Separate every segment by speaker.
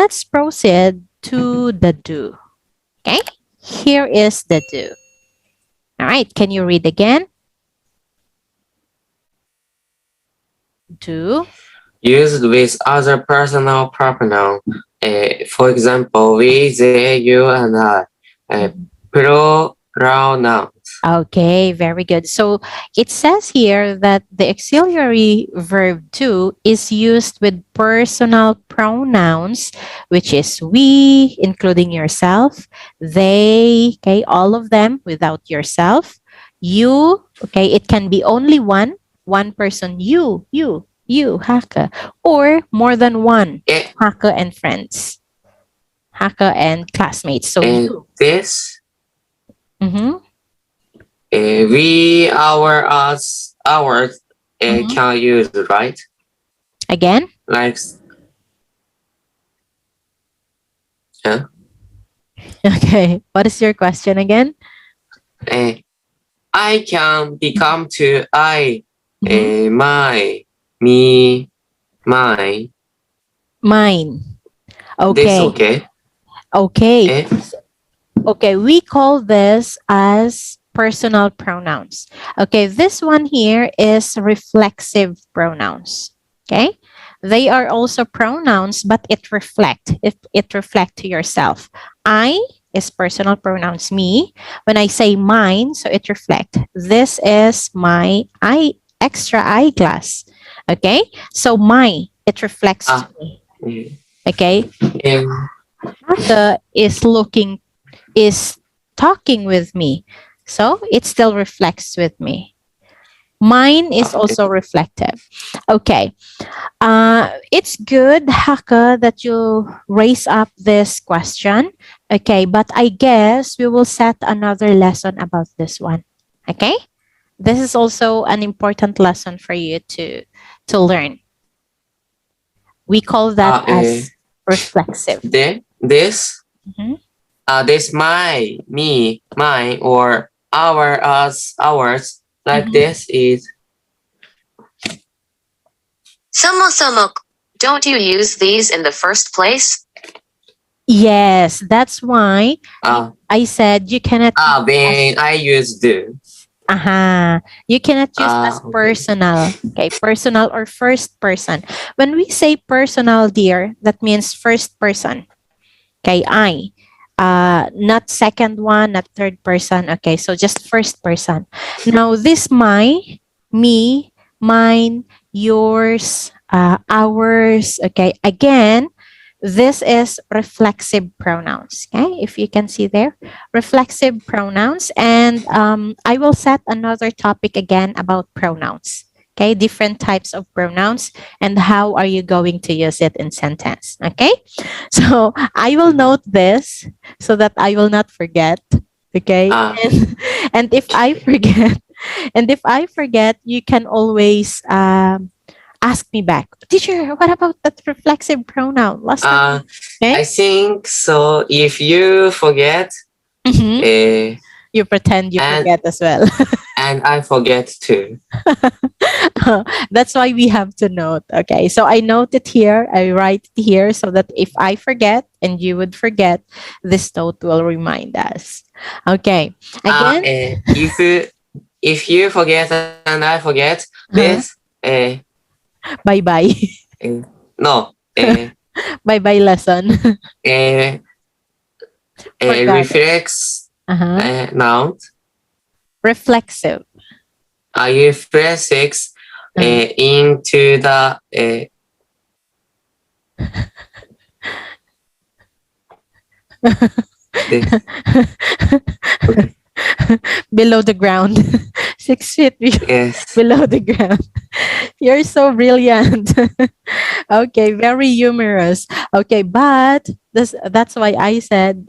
Speaker 1: let's proceed to the do. Okay, here is the do. All right, can you read again? Do.
Speaker 2: Used with other personal pronoun. For example, we, they, you, and I. Plural nouns.
Speaker 1: Okay, very good. So it says here that the auxiliary verb to is used with personal pronouns, which is we, including yourself, they, okay, all of them without yourself, you, okay, it can be only one person, you, Haka, or more than one,
Speaker 2: Eh,
Speaker 1: Haka and friends, Haka and classmates. So
Speaker 2: and
Speaker 1: you.
Speaker 2: this,
Speaker 1: Mm-hmm,
Speaker 2: we, our, us, ours,
Speaker 1: mm-hmm.
Speaker 2: can use, right?
Speaker 1: Again?
Speaker 2: Like, yeah.
Speaker 1: Okay. What is your question again?
Speaker 2: Uh, I can become to I,
Speaker 1: Mhm.
Speaker 2: my, me, mine.
Speaker 1: Mine.
Speaker 2: This
Speaker 1: Okay.
Speaker 2: okay?
Speaker 1: Okay.
Speaker 2: Eh?
Speaker 1: Okay. We call this as personal pronouns. Okay. This one here is reflexive pronouns. Okay. They are also pronouns, but it reflect to yourself. I is personal pronouns me. When I say mine, so it reflect. This is my extra eyeglass. Okay. So my, it reflects to
Speaker 2: Ah,
Speaker 1: me.
Speaker 2: eh,
Speaker 1: Okay.
Speaker 2: em,
Speaker 1: Haka is talking with me. So it still reflects with me. Mine is
Speaker 2: okay.
Speaker 1: also reflective. Okay. It's good, Haka, that you raise up this question. Okay, but I guess we will set another lesson about this one. Okay? This is also an important lesson for you to learn. We call that
Speaker 2: Ah,
Speaker 1: as reflexive.
Speaker 2: this,
Speaker 1: Mhm.
Speaker 2: this my, me, mine, or our, us, ours, like
Speaker 1: Mhm.
Speaker 2: this is.
Speaker 3: そもそも don't you use these in the first place?
Speaker 1: Yes, that's why
Speaker 2: Ah,
Speaker 1: I said you cannot use
Speaker 2: when I use do.
Speaker 1: you cannot use as
Speaker 2: Okay.
Speaker 1: personal. Okay, personal or first person. When we say personal, dear, that means first person. Okay, I. Not second one, not third person. Okay, so just first person. Now this my, me, mine, yours, ours. Okay, again, this is reflexive pronouns. Okay, if you can see there, reflexive pronouns. And I will set another topic again about pronouns. Okay, different types of pronouns and how are you going to use it in sentence. Okay, so I will note this so that I will not forget. Okay,
Speaker 2: Ah,
Speaker 1: and if I forget, you can always ask me back, teacher, what about that reflexive pronoun last time? Okay.
Speaker 2: I think so. If you forget,
Speaker 1: Mhm.
Speaker 2: uh,
Speaker 1: You pretend you
Speaker 2: and
Speaker 1: forget as well.
Speaker 2: I forget too.
Speaker 1: That's why we have to note. Okay. So I note it here. I write it here so that if I forget and you would forget, this note will remind us. Okay. Again.
Speaker 2: If you forget and I forget this,
Speaker 1: Bye bye.
Speaker 2: uh, no,
Speaker 1: Bye bye lesson.
Speaker 2: uh,
Speaker 1: Forgot it.
Speaker 2: reflex
Speaker 1: Uh-huh.
Speaker 2: noun.
Speaker 1: Reflexive.
Speaker 2: Reflex
Speaker 1: Uh.
Speaker 2: into the this. Okay.
Speaker 1: Below the ground. 6 feet
Speaker 2: Yes.
Speaker 1: below the ground. You're so brilliant. Okay, very humorous. Okay, but that's why I said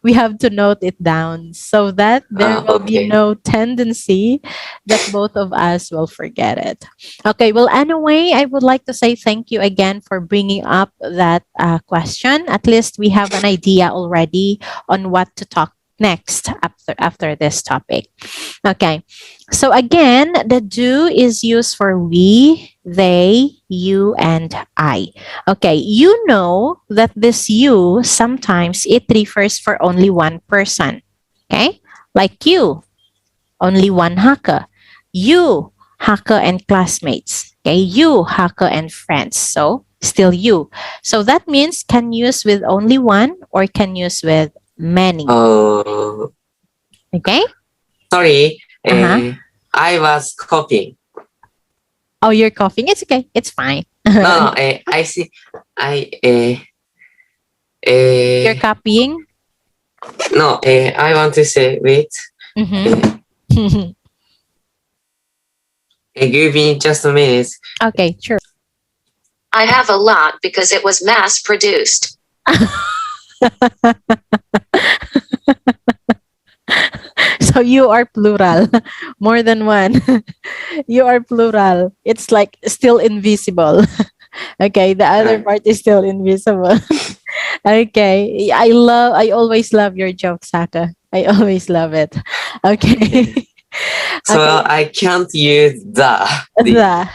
Speaker 1: we have to note it down so that there will be
Speaker 2: Okay.
Speaker 1: no tendency that both of us will forget it. Okay, well, anyway, I would like to say thank you again for bringing up that question. At least we have an idea already on what to talk next after this topic. Okay. So again, the do is used for we, they, you, and I. Okay. You know that this you sometimes it refers for only one person. Okay. Like you, only one hacker. You, hacker and classmates. Okay. You, hacker and friends. So still you. So that means can use with only one or can use with many.
Speaker 2: Oh,
Speaker 1: Okay.
Speaker 2: sorry.
Speaker 1: Uh-huh.
Speaker 2: I was copying.
Speaker 1: Oh, you're coughing. It's okay. It's fine.
Speaker 2: No, I see. I
Speaker 1: You're copying.
Speaker 2: no. I want to say wait.
Speaker 1: Mm-hmm.
Speaker 2: Give me just a minute.
Speaker 1: Okay, sure.
Speaker 3: I have a lot because it was mass produced.
Speaker 1: So you are plural, more than one. You are plural. It's like still invisible. Okay, the other part is still invisible. Okay, I always love your joke, Saka. I always love it. Okay.
Speaker 2: So
Speaker 1: Okay.
Speaker 2: I can't use the.
Speaker 1: The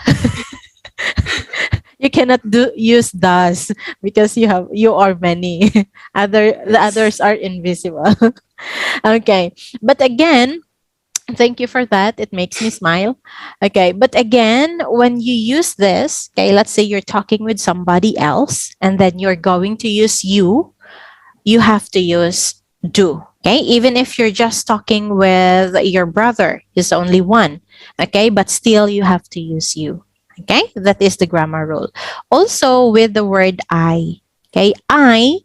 Speaker 1: you cannot use does because you are many. The others are invisible. Okay, but again, thank you for that. It makes me smile. Okay, but again, when you use this, okay, let's say you're talking with somebody else and then you're going to use you have to use do. Okay, even if you're just talking with your brother, is only one. Okay, but still you have to use you. Okay, that is the grammar rule. Also, with the word I, okay, I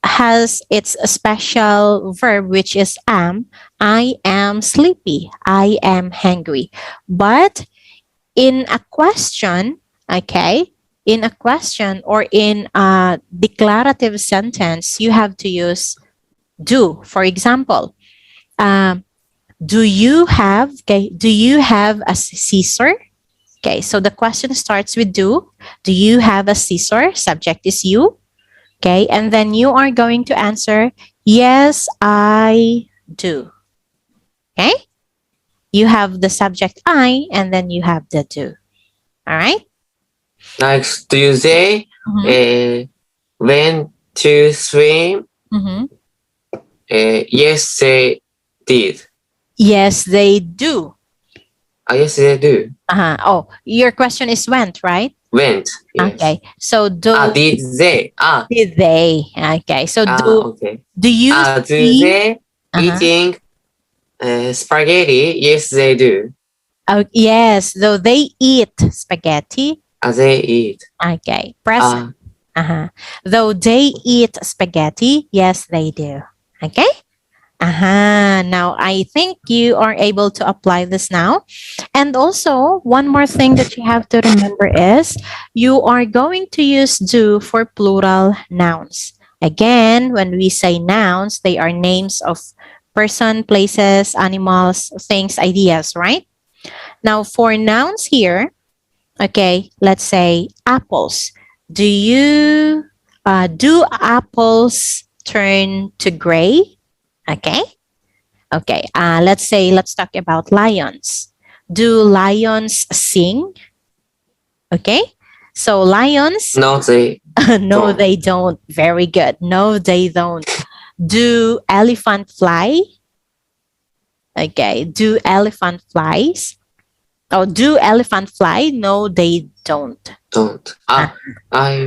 Speaker 1: has its special verb, which is am. I am sleepy. I am hungry. But in a question, okay, in a question or in a declarative sentence, you have to use do. For example, um, do you have, okay, do you have a scissor? Okay, so the question starts with do. Do you have a scissor? Subject is you. Okay, and then you are going to answer, yes, I do. Okay, you have the subject I, and then you have the do. All right.
Speaker 2: Next, do you say
Speaker 1: Mm-hmm.
Speaker 2: went to swim?
Speaker 1: Mm-hmm.
Speaker 2: Yes, they did.
Speaker 1: Yes, they do.
Speaker 2: Yes, they do.
Speaker 1: Uh-huh. Oh, your question is went, right?
Speaker 2: Went. Yes.
Speaker 1: Okay. So do
Speaker 2: Did they?
Speaker 1: did they? Okay. So
Speaker 2: Okay.
Speaker 1: do you
Speaker 2: Do
Speaker 1: see?
Speaker 2: they
Speaker 1: Uh-huh.
Speaker 2: eating spaghetti? Yes, they do.
Speaker 1: Oh, yes. Though they eat spaghetti.
Speaker 2: They eat.
Speaker 1: Okay. Present. Uh-huh. Though they eat spaghetti, yes, they do. Okay. Uh-huh. Now I think you are able to apply this now. And also, one more thing that you have to remember is you are going to use do for plural nouns. Again, when we say nouns, they are names of person, places, animals, things, ideas, right? Now, for nouns here, okay, let's say apples. Do apples turn to gray? Okay. Okay. Let's talk about lions. Do lions sing? Okay. So lions,
Speaker 2: No, they
Speaker 1: no,
Speaker 2: don't.
Speaker 1: they don't. Very good. No, they don't. Do elephant fly? Okay. Do elephant flies? Oh, do elephant fly? No, they don't.
Speaker 2: Don't. I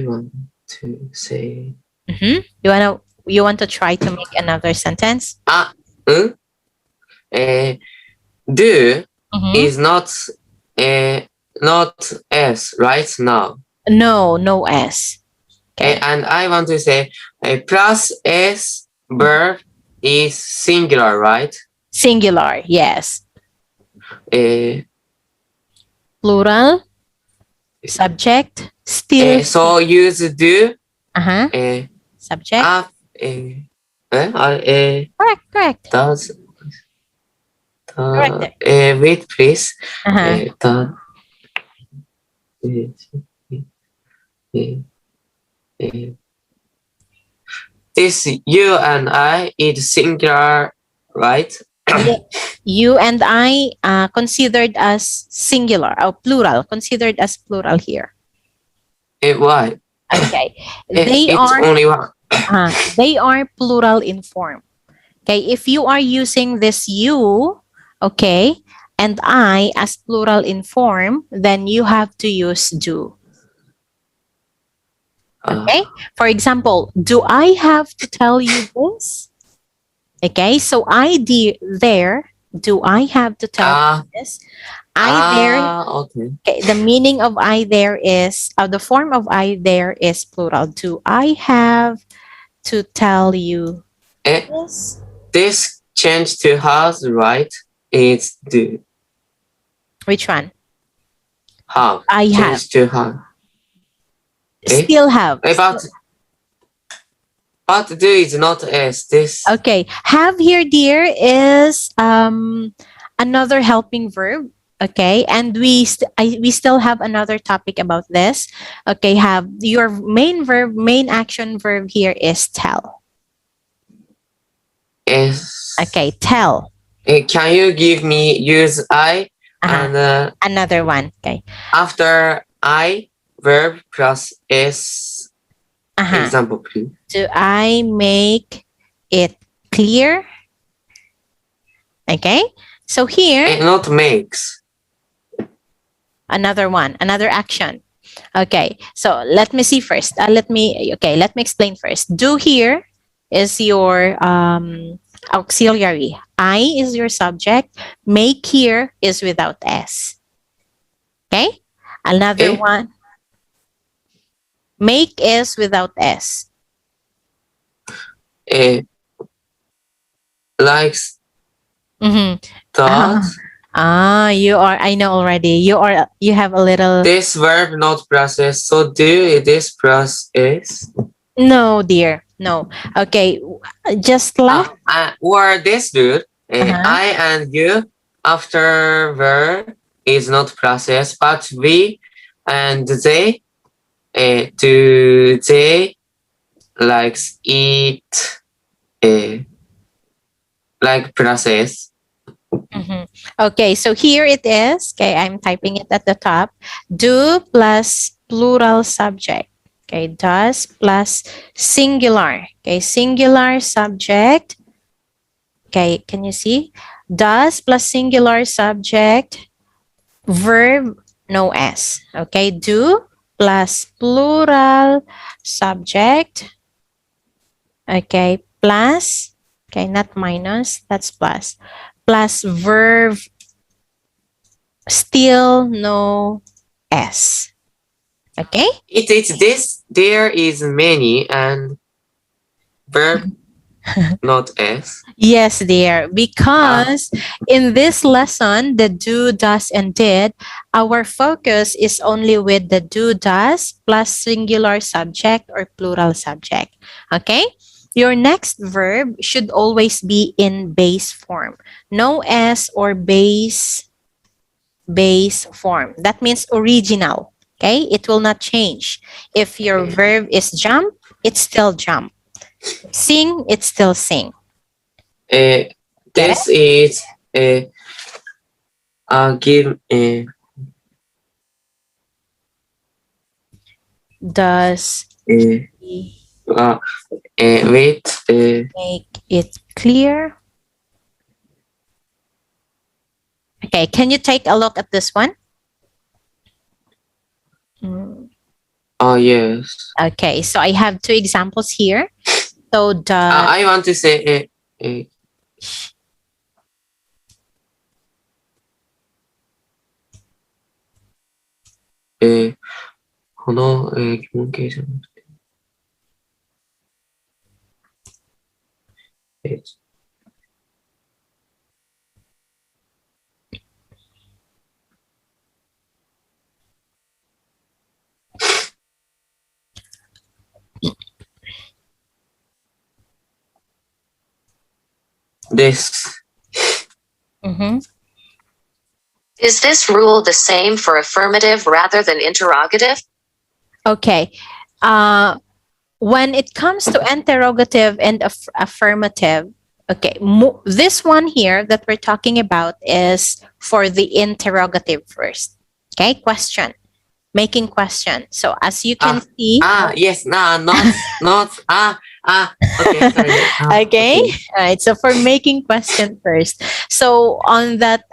Speaker 2: want to say.
Speaker 1: Mm-hmm. You want to try to make another sentence?
Speaker 2: Do
Speaker 1: Mm-hmm.
Speaker 2: is not S right now.
Speaker 1: No, no S. Okay.
Speaker 2: And I want to say plus S verb is singular, right?
Speaker 1: Singular, yes.
Speaker 2: Uh,
Speaker 1: Plural, subject, still.
Speaker 2: so use do
Speaker 1: Uh-huh. Subject. Correct, correct.
Speaker 2: Does
Speaker 1: Correct.
Speaker 2: wait please.
Speaker 1: Uh-huh.
Speaker 2: This you and I is singular right?
Speaker 1: Ye- You and I considered as singular or plural, considered as plural here.
Speaker 2: Why?
Speaker 1: Okay. They
Speaker 2: It's
Speaker 1: are
Speaker 2: only one.
Speaker 1: they are plural in form. Okay, if you are using this you, okay, and I as plural in form, then you have to use do. Okay, for example, do I have to tell you this? Okay, so there, do I have to tell you this? I there,
Speaker 2: Okay.
Speaker 1: okay, the meaning of I there is, the form of I there is plural. Do I have to tell you
Speaker 2: Eh,
Speaker 1: this?
Speaker 2: this change to has, right? It's do.
Speaker 1: Which one?
Speaker 2: Have.
Speaker 1: I have.
Speaker 2: Change to have. Eh?
Speaker 1: Still have.
Speaker 2: But do is not s. This.
Speaker 1: Okay. Have here, dear, is another helping verb. Okay. And we still have another topic about this. Okay. Have your main verb, main action verb here is tell.
Speaker 2: S.
Speaker 1: Okay. Tell.
Speaker 2: Can you give me use I and
Speaker 1: Another one. Okay.
Speaker 2: after I verb plus s. Example, please.
Speaker 1: Do I make it clear? Okay. So here,
Speaker 2: Not makes.
Speaker 1: another one, another action. Okay, so let me see first. Let me explain first. Do here is your auxiliary. I is your subject. Make here is without s. Okay, another one. Make is without s.
Speaker 2: Likes
Speaker 1: Mm-hmm.
Speaker 2: dot.
Speaker 1: You are. I know already. You have a little.
Speaker 2: This verb not process. So do this process.
Speaker 1: No, dear. No. Okay. Just like.
Speaker 2: Or this dude. I and you after verb is not process, but we and they. Do they likes eat. Like process.
Speaker 1: Okay, so here it is. Okay, I'm typing it at the top. Do plus plural subject. Okay, does plus singular. Okay, singular subject. Okay, can you see? Does plus singular subject, verb, no S. Okay, do plus plural subject. Okay, plus, okay, not minus, that's plus. Plus verb, still no S. Okay?
Speaker 2: It is this. There is many and verb not s.
Speaker 1: Yes, dear. Because in this lesson, the do, does, and did, our focus is only with the do, does plus singular subject or plural subject. Okay? Your next verb should always be in base form. No S or base form. That means original. Okay? It will not change. If your verb is jump, it's still jump. Sing, it's still sing.
Speaker 2: This is give
Speaker 1: Does
Speaker 2: wait
Speaker 1: make it clear? Okay, can you take a look at this one?
Speaker 2: yes.
Speaker 1: Okay, so I have two examples here. So the
Speaker 2: I want to sayこの疑問形じゃなくてthis.
Speaker 3: Is this rule the same for affirmative rather than interrogative?
Speaker 1: Okay. When it comes to interrogative and affirmative, Okay, this one here that we're talking about is for the interrogative first. Okay, question, making question. So as you can see,
Speaker 2: Yes, no, not, okay, sorry.
Speaker 1: okay,
Speaker 2: Okay.
Speaker 1: all right. So for making question first. So on that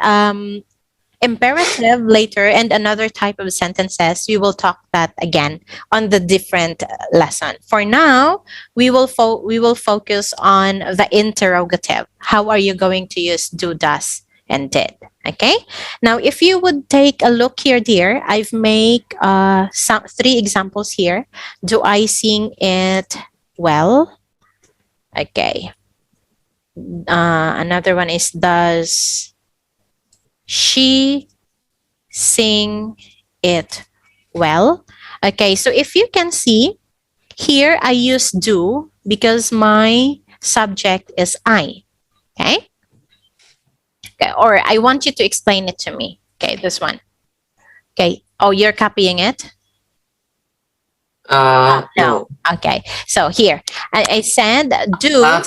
Speaker 1: imperative later and another type of sentences, we will talk that again on the different lesson. For now, we will focus on the interrogative. How are you going to use do, does, and did? Okay, now if you would take a look here, dear, I've made some three examples here. Do I sing it well? Okay, another one is, does she sing it well? Okay, so if you can see here, I use do because my subject is I. Okay? Okay, or I want you to explain it to me. Okay, this one. Okay. Oh, you're copying it?
Speaker 2: No.
Speaker 1: No. Okay. So here, I said do.
Speaker 2: But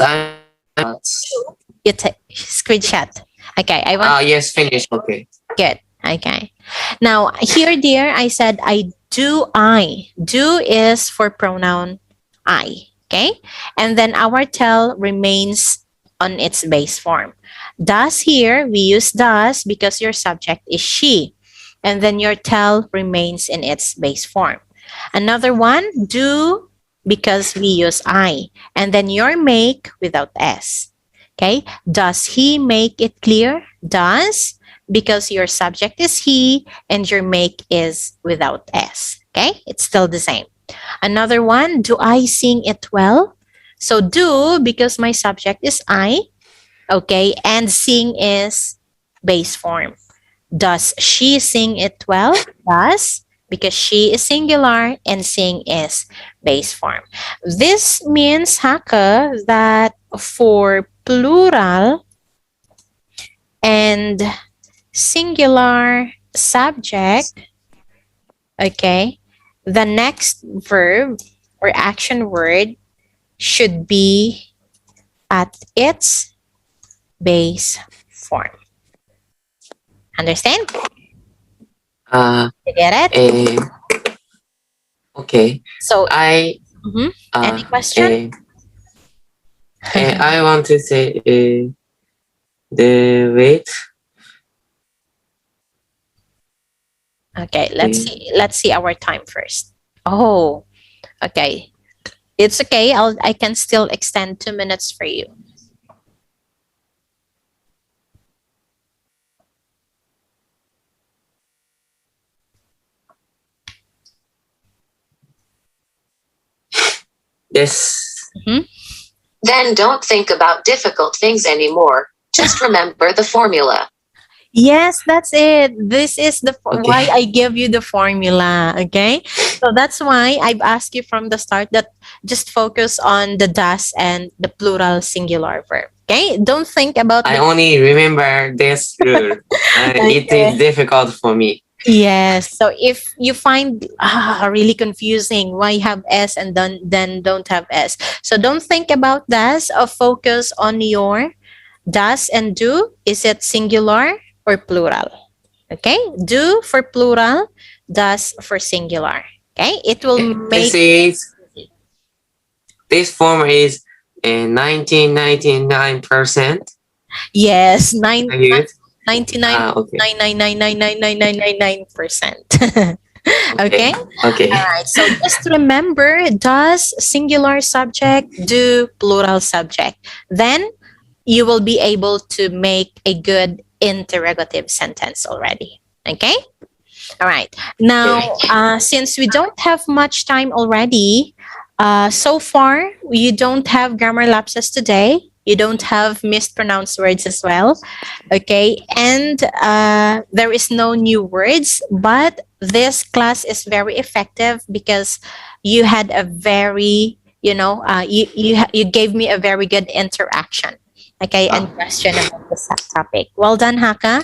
Speaker 1: You screenshot. Okay. I want.
Speaker 2: yes, finish. Okay.
Speaker 1: Good. Okay. Now, here, dear, I said I do I. Do is for pronoun I. Okay. And then our tell remains on its base form. Does here, we use does because your subject is she. And then your tell remains in its base form. Another one, do because we use I. And then your make without S. Okay. Does he make it clear? Does, because your subject is he and your make is without S. Okay, it's still the same. Another one, do I sing it well? So do because my subject is I, okay, and sing is base form. Does she sing it well? Does, because she is singular and sing is base form. This means, Haka, that for plural and singular subject, okay, the next verb or action word should be at its base form. Understand? You get it?
Speaker 2: Okay.
Speaker 1: So,
Speaker 2: I
Speaker 1: any question?
Speaker 2: I want to say the wait.
Speaker 1: Okay, let's see our time first. Oh, okay. It's okay. I can still extend 2 minutes for you.
Speaker 2: Yes.
Speaker 3: Then don't think about difficult things anymore. Just remember the formula.
Speaker 1: Yes, that's it. This is the
Speaker 2: Okay.
Speaker 1: why I give you the formula. Okay, so that's why I've asked you from the start that just focus on the does and the plural singular verb. Okay, don't think about.
Speaker 2: I only remember this rule. It is difficult for me.
Speaker 1: Yes. So if you find really confusing why have S and then don't have S. So don't think about that. Focus on your does and do. Is it singular or plural? Okay. Do for plural, does for singular. Okay. It will make
Speaker 2: this form is 19.99%.
Speaker 1: yes,
Speaker 2: Good.
Speaker 1: 99.999999999%. Okay.
Speaker 2: Okay.
Speaker 1: All right. So just remember, does singular subject, do plural subject. Then you will be able to make a good interrogative sentence already. Okay. All right. Now, since we don't have much time already, so far you don't have grammar lapses today. You don't have mispronounced words as well. Okay. And there is no new words, but this class is very effective because you had a very, you gave me a very good interaction. Okay. And question about the topic. Well done, Haka.